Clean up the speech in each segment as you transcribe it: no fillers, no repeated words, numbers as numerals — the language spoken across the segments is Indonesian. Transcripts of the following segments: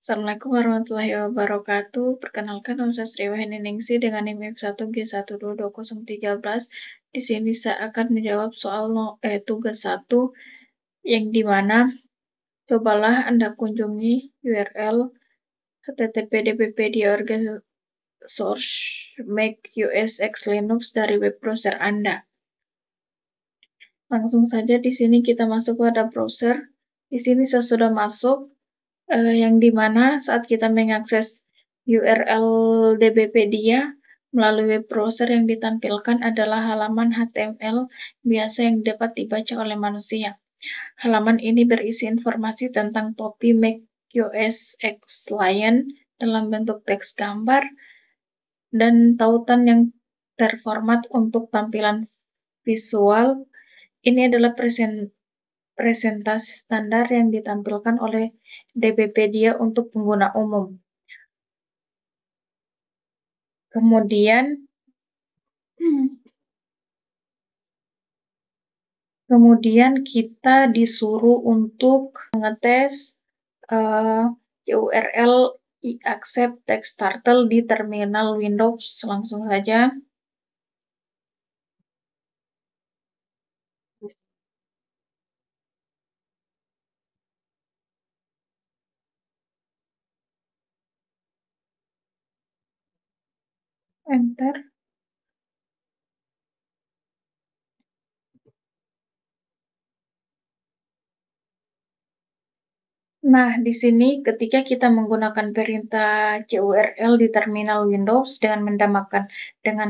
Assalamualaikum warahmatullahi wabarakatuh. Perkenalkan, nama saya Sri Wahyuni Ningsih dengan NIM F1G1220313. Di sini saya akan menjawab soal tugas 1 yang dimana cobalah Anda kunjungi URL http://dbp.org source make US X Linux dari web browser Anda. Langsung saja di sini kita masuk pada browser. Di sini saya sudah masuk. Yang dimana saat kita mengakses URL DBpedia melalui web browser yang ditampilkan adalah halaman HTML biasa yang dapat dibaca oleh manusia. Halaman ini berisi informasi tentang topi macOS X Lion dalam bentuk teks gambar dan tautan yang terformat untuk tampilan visual. Ini adalah presentasi standar yang ditampilkan oleh DBpedia untuk pengguna umum. Kemudian kita disuruh untuk mengetes URL accept text turtle di terminal Windows. Langsung saja. Enter. Nah, di sini ketika kita menggunakan perintah curl di terminal Windows dengan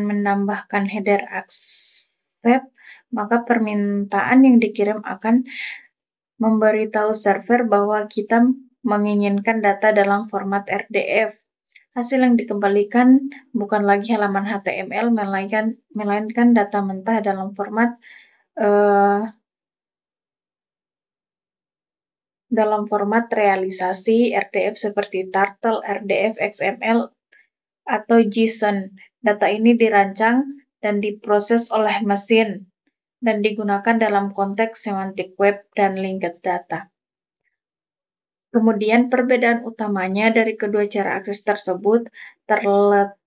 menambahkan header accept, maka permintaan yang dikirim akan memberitahu server bahwa kita menginginkan data dalam format RDF. Hasil yang dikembalikan bukan lagi halaman HTML, melainkan data mentah dalam format realisasi RDF seperti Turtle, RDF, XML, atau JSON. Data ini dirancang dan diproses oleh mesin dan digunakan dalam konteks semantik web dan linked data. Kemudian perbedaan utamanya dari kedua cara akses tersebut terletak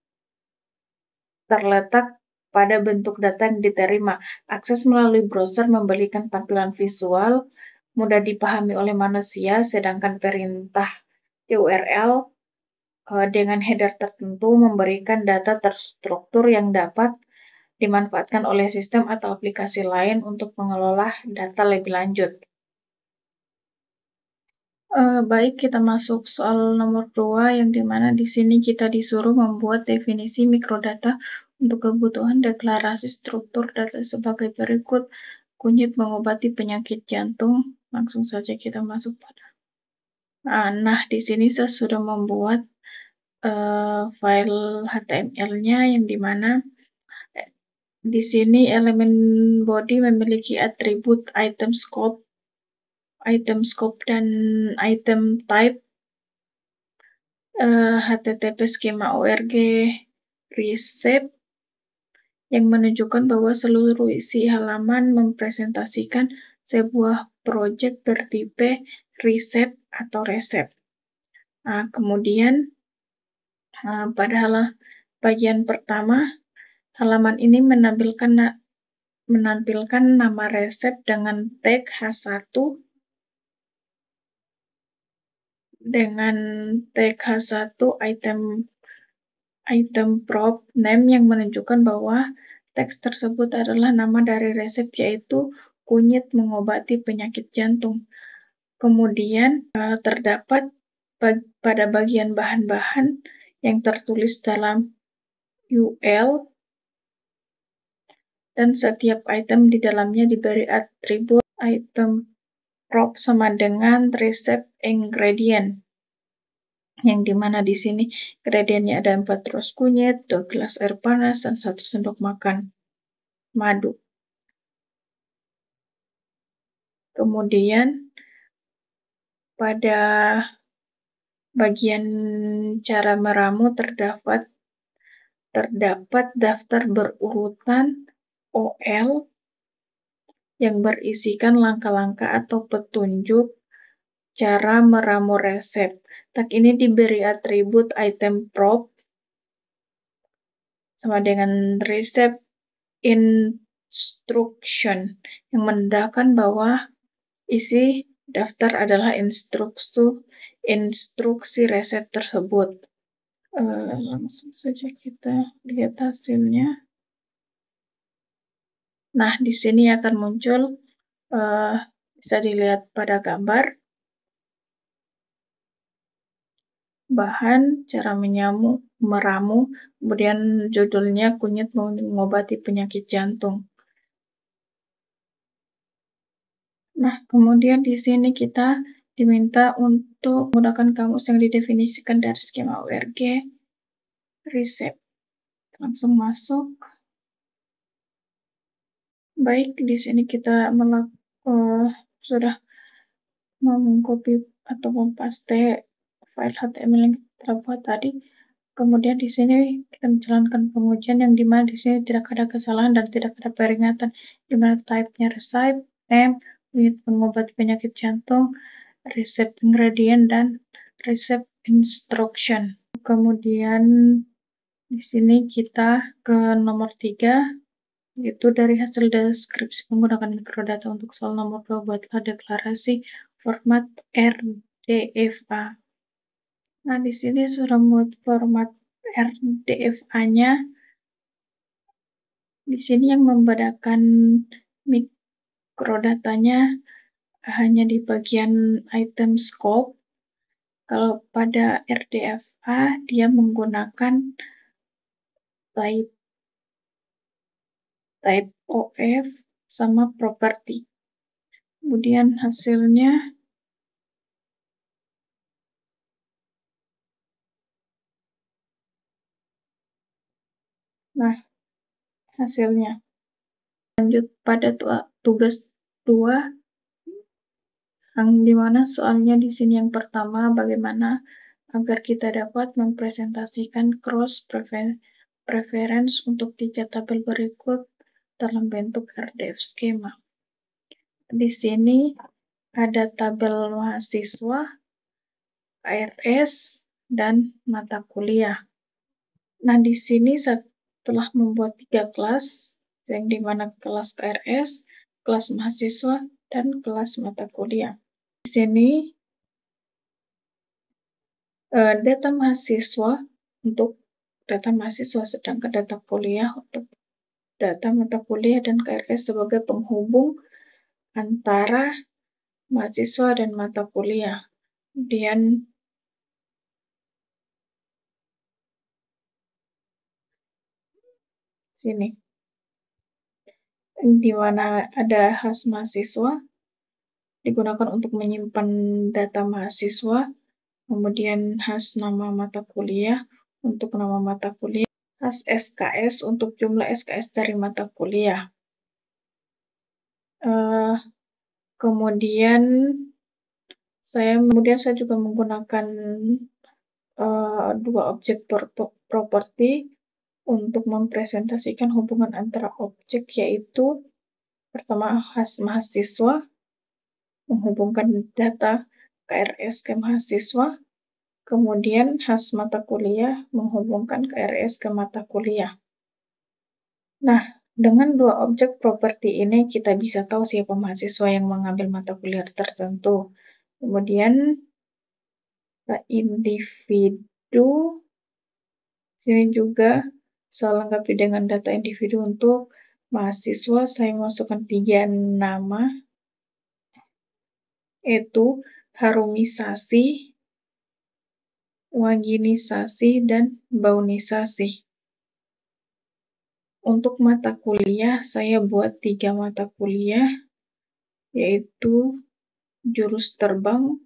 pada bentuk data yang diterima. Akses melalui browser memberikan tampilan visual mudah dipahami oleh manusia, sedangkan perintah URL dengan header tertentu memberikan data terstruktur yang dapat dimanfaatkan oleh sistem atau aplikasi lain untuk mengelola data lebih lanjut. Baik, kita masuk soal nomor 2 yang dimana di sini kita disuruh membuat definisi mikrodata untuk kebutuhan deklarasi struktur data sebagai berikut. Kunyit mengobati penyakit jantung. Langsung saja kita masuk pada. Nah, di sini saya sudah membuat file HTML-nya yang dimana di sini elemen body memiliki atribut item scope dan item type, HTTP schema org receipt yang menunjukkan bahwa seluruh isi halaman mempresentasikan sebuah project bertipe receipt atau resep. Kemudian pada bagian pertama, halaman ini menampilkan nama resep dengan tag H1 item prop name yang menunjukkan bahwa teks tersebut adalah nama dari resep, yaitu kunyit mengobati penyakit jantung. Kemudian terdapat pada bagian bahan-bahan yang tertulis dalam UL, dan setiap item di dalamnya diberi atribut item prop sama dengan resep ingredient, yang dimana di sini ingredientnya ada 4 ros kunyit, 2 gelas air panas, dan 1 sendok makan madu. Kemudian pada bagian cara meramu terdapat daftar berurutan OL yang berisikan langkah-langkah atau petunjuk cara meramu resep. Tag ini diberi atribut item prop sama dengan receipt instruction yang menandakan bahwa isi daftar adalah instruksi resep tersebut. Langsung saja kita lihat hasilnya. Nah, di sini akan muncul, bisa dilihat pada gambar, bahan, cara meramu, kemudian judulnya kunyit mengobati penyakit jantung. Nah, kemudian di sini kita diminta untuk menggunakan kamus yang didefinisikan dari skema URG, resep. Langsung masuk. Baik, di sini kita sudah mengcopy atau mempaste file HTML yang kita buat tadi. Kemudian di sini kita menjalankan pengujian yang dimana di sini tidak ada kesalahan dan tidak ada peringatan, dimana type-nya recipe, name, unit pengobati penyakit jantung, resep ingredient, dan resep instruction. Kemudian di sini kita ke nomor 3, yaitu dari hasil deskripsi menggunakan mikrodata untuk soal nomor 2, buatlah deklarasi format RDFA. Nah, di sini sudah membuat format RDFA-nya. Di sini yang membedakan mikrodatanya hanya di bagian item scope. Kalau pada RDFA dia menggunakan type OF sama property. Kemudian hasilnya, nah hasilnya. Lanjut pada tugas 2, yang dimana soalnya di sini yang pertama, bagaimana agar kita dapat mempresentasikan cross preference untuk 3 tabel berikut dalam bentuk RDF skema. Di sini ada tabel mahasiswa, KRS, dan mata kuliah. Nah, di sini setelah membuat 3 kelas, yang dimana kelas KRS, kelas mahasiswa, dan kelas mata kuliah. Di sini data mahasiswa untuk data mahasiswa, sedangkan data kuliah untuk data mata kuliah, dan KRS sebagai penghubung antara mahasiswa dan mata kuliah. Kemudian sini, di mana ada has mahasiswa digunakan untuk menyimpan data mahasiswa, kemudian has nama mata kuliah untuk nama mata kuliah, has SKS untuk jumlah SKS dari mata kuliah. Kemudian saya juga menggunakan 2 objek property untuk mempresentasikan hubungan antara objek, yaitu pertama has mahasiswa menghubungkan data KRS ke mahasiswa, kemudian has mata kuliah menghubungkan KRS ke mata kuliah. Nah, dengan 2 objek properti ini kita bisa tahu siapa mahasiswa yang mengambil mata kuliah tertentu. Kemudian individu, sini juga saya lengkapi dengan data individu. Untuk mahasiswa saya masukkan 3 nama, yaitu harumisasi, wanginisasi, dan baunisasi. Untuk mata kuliah saya buat 3 mata kuliah, yaitu jurus terbang,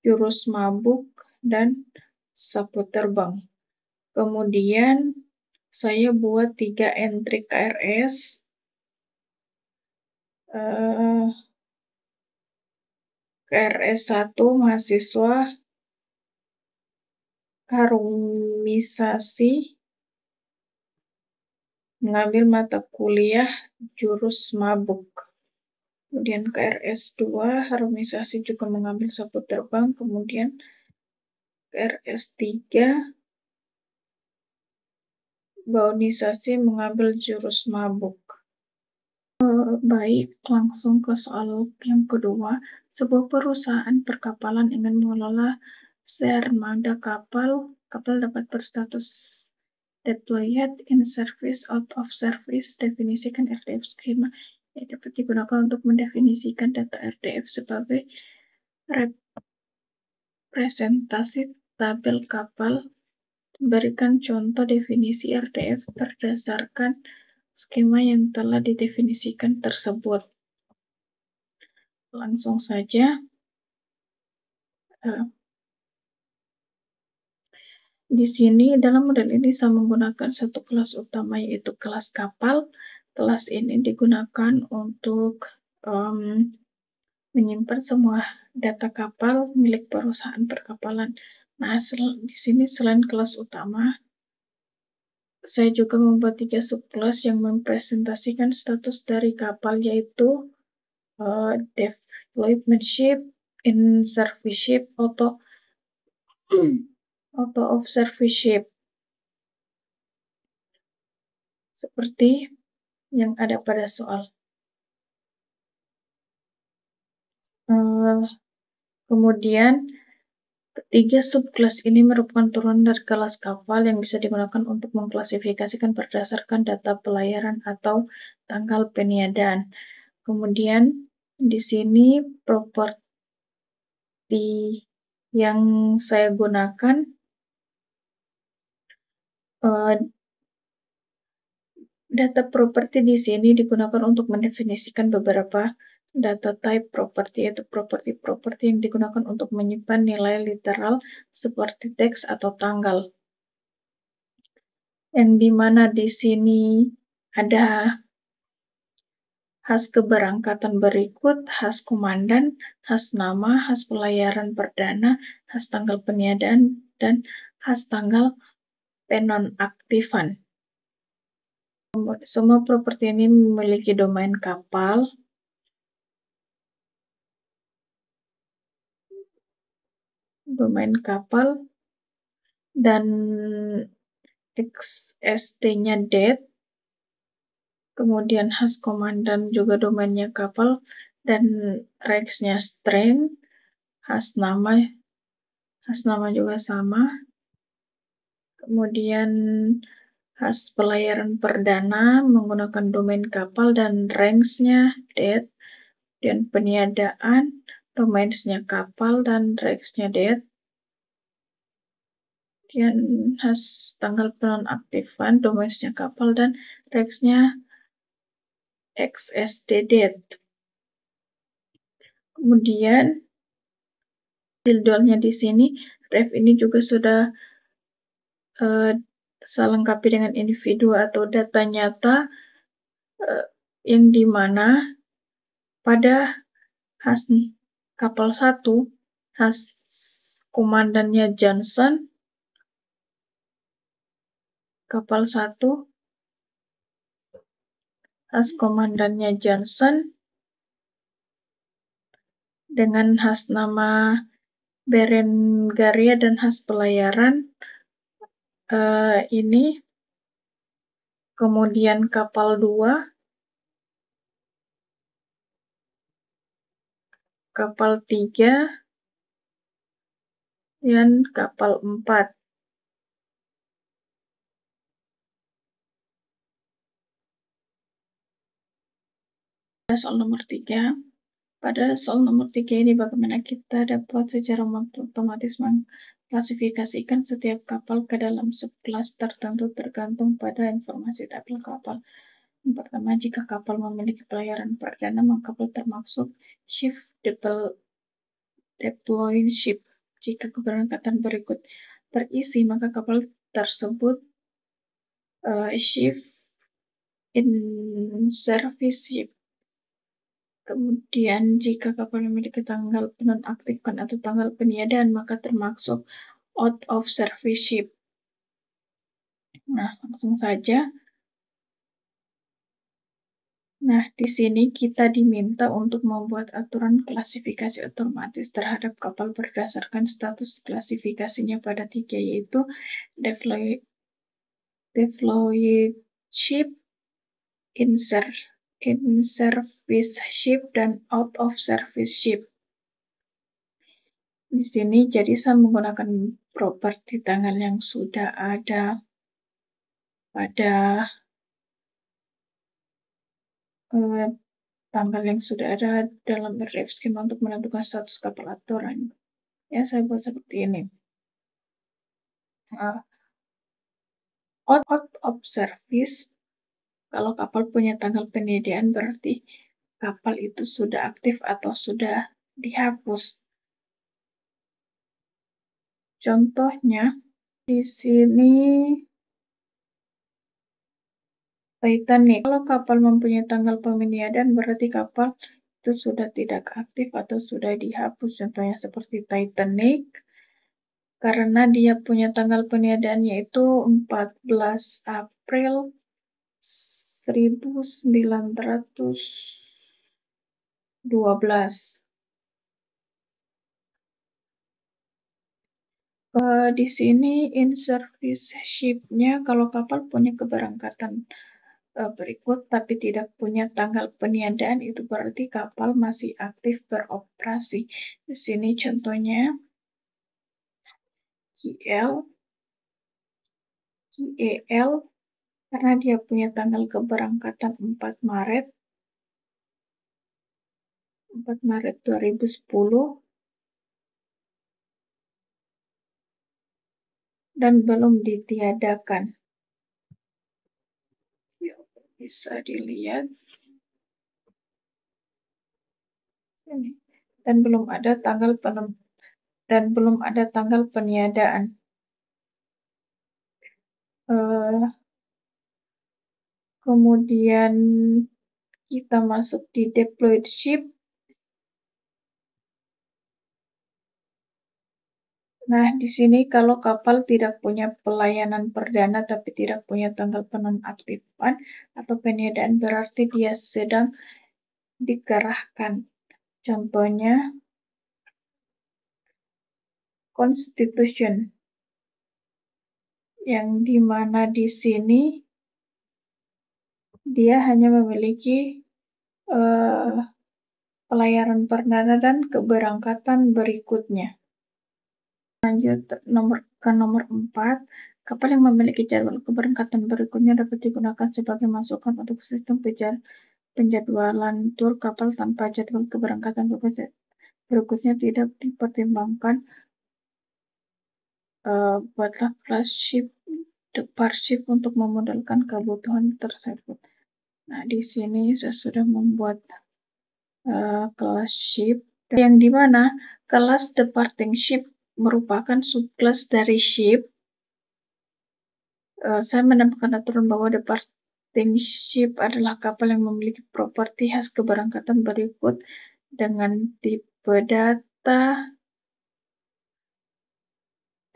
jurus mabuk, dan sapu terbang. Kemudian saya buat 3 entry KRS, KRS 1 mahasiswa harumisasi mengambil mata kuliah jurus mabuk. Kemudian KRS 2, harmonisasi juga mengambil sapu terbang. Kemudian KRS 3, baonisasi mengambil jurus mabuk. Baik, langsung ke soal yang kedua. Sebuah perusahaan perkapalan ingin mengelola searmada kapal. Kapal dapat berstatus deployed, in service, out of service. Definisikan RDF skema yang dapat digunakan untuk mendefinisikan data RDF sebagai representasi tabel kapal. Berikan contoh definisi RDF berdasarkan skema yang telah didefinisikan tersebut. Langsung saja. Di sini, dalam model ini saya menggunakan satu kelas utama, yaitu kelas kapal. Kelas ini digunakan untuk menyimpan semua data kapal milik perusahaan perkapalan. Nah, di sini selain kelas utama, saya juga membuat 3 subkelas yang mempresentasikan status dari kapal, yaitu deployment ship, in service ship, auto of service ship, seperti yang ada pada soal. Kemudian, ketiga subkelas ini merupakan turunan dari kelas kapal yang bisa digunakan untuk mengklasifikasikan berdasarkan data pelayaran atau tanggal peniadaan. Kemudian, di sini properti yang saya gunakan data properti di sini digunakan untuk mendefinisikan beberapa data type properti, yaitu properti yang digunakan untuk menyimpan nilai literal seperti teks atau tanggal. Yang dimana di sini ada has keberangkatan berikut, has komandan, has nama, has pelayaran perdana, has tanggal peniadaan, dan has tanggal penonaktifan. Semua properti ini memiliki domain kapal, dan XST-nya date, kemudian has komandan juga domainnya kapal, dan rex-nya string, has nama juga sama, kemudian has pelayaran perdana menggunakan domain kapal dan range-nya date, dan peniadaan domains-nya kapal dan rex-nya date. Kemudian has tanggal penonaktifan, domains-nya kapal dan rex-nya XST date. Kemudian buildernya di sini, ref ini juga sudah saya lengkapi dengan individu atau data nyata, yang dimana pada has kapal 1, has komandannya Johnson, kapal 1, has komandannya Johnson, dengan has nama Berengaria dan has pelayaran ini. Kemudian kapal 2, kapal 3, dan kapal 4. Soal nomor 3. Pada soal nomor 3 ini bagaimana kita dapat secara otomatis mengklasifikasikan setiap kapal ke dalam subkelas tertentu tergantung pada informasi tabel kapal. Yang pertama, jika kapal memiliki pelayaran perdana, maka kapal termasuk ship deployed ship. Jika keberangkatan berikut terisi, maka kapal tersebut ship in service ship. Kemudian, jika kapal memiliki tanggal penonaktifan atau tanggal peniadaan, maka termasuk out of service ship. Nah, langsung saja. Nah, di sini kita diminta untuk membuat aturan klasifikasi otomatis terhadap kapal berdasarkan status klasifikasinya pada 3, yaitu deployed ship, in-service ship, dan out-of-service ship. Di sini jadi saya menggunakan properti tanggal yang sudah ada pada tanggal yang sudah ada dalam RDF schema untuk menentukan status kapal aturan. Ya, saya buat seperti ini. Out of service, kalau kapal punya tanggal penyediaan berarti kapal itu sudah aktif atau sudah dihapus. Contohnya di sini Titanic. Kalau kapal mempunyai tanggal penyediaan berarti kapal itu sudah tidak aktif atau sudah dihapus. Contohnya seperti Titanic, karena dia punya tanggal penyediaan yaitu 14 April 1912. Di sini in-service ship-nya kalau kapal punya keberangkatan berikut tapi tidak punya tanggal peniadaan, itu berarti kapal masih aktif beroperasi. Di sini contohnya KEL karena dia punya tanggal keberangkatan 4 Maret 2010 dan belum ditiadakan. Bisa dilihat ini. Dan belum ada tanggal peniadaan. Kemudian kita masuk di deployed ship. Nah, di sini kalau kapal tidak punya pelayanan perdana tapi tidak punya tanggal penonaktifan atau peniadaan berarti dia sedang dikerahkan. Contohnya Constitution, yang dimana di sini dia hanya memiliki pelayanan perdana dan keberangkatan berikutnya. Lanjut ke nomor 4, kapal yang memiliki jadwal keberangkatan berikutnya dapat digunakan sebagai masukan untuk sistem penjadwalan tur kapal tanpa jadwal keberangkatan berikutnya tidak dipertimbangkan. Buatlah class ship, depart ship untuk memodalkan kebutuhan tersebut. Nah, di sini saya sudah membuat kelas ship, yang dimana kelas departing ship merupakan subkelas dari ship. Saya menambahkan aturan bahwa departing ship adalah kapal yang memiliki properti khas keberangkatan berikut dengan tipe data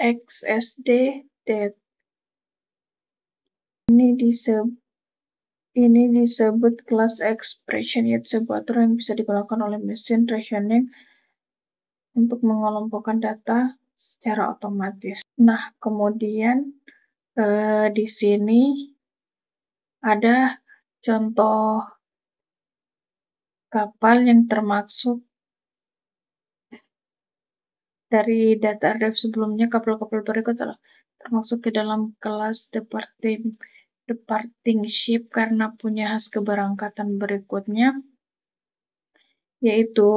XSD date. Ini disebut class expression, yaitu sebuah aturan yang bisa digunakan oleh mesin reasoning untuk mengelompokkan data secara otomatis. Nah, kemudian di sini ada contoh kapal yang termasuk dari data RDF sebelumnya. Kapal-kapal berikut adalah termasuk ke dalam kelas departing ship karena punya khas keberangkatan berikutnya, yaitu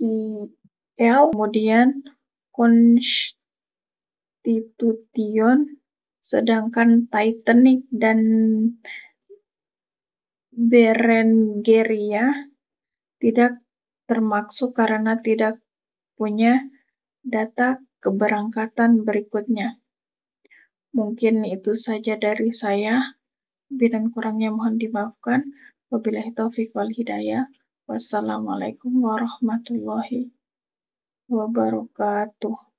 KL, kemudian Constitution, sedangkan Titanic dan Berengeria tidak termasuk karena tidak punya data keberangkatan berikutnya. Mungkin itu saja dari saya. Lebih dan kurangnya mohon dimaafkan. Wabillahi taufiq wal hidayah. Wassalamualaikum warahmatullahi wabarakatuh.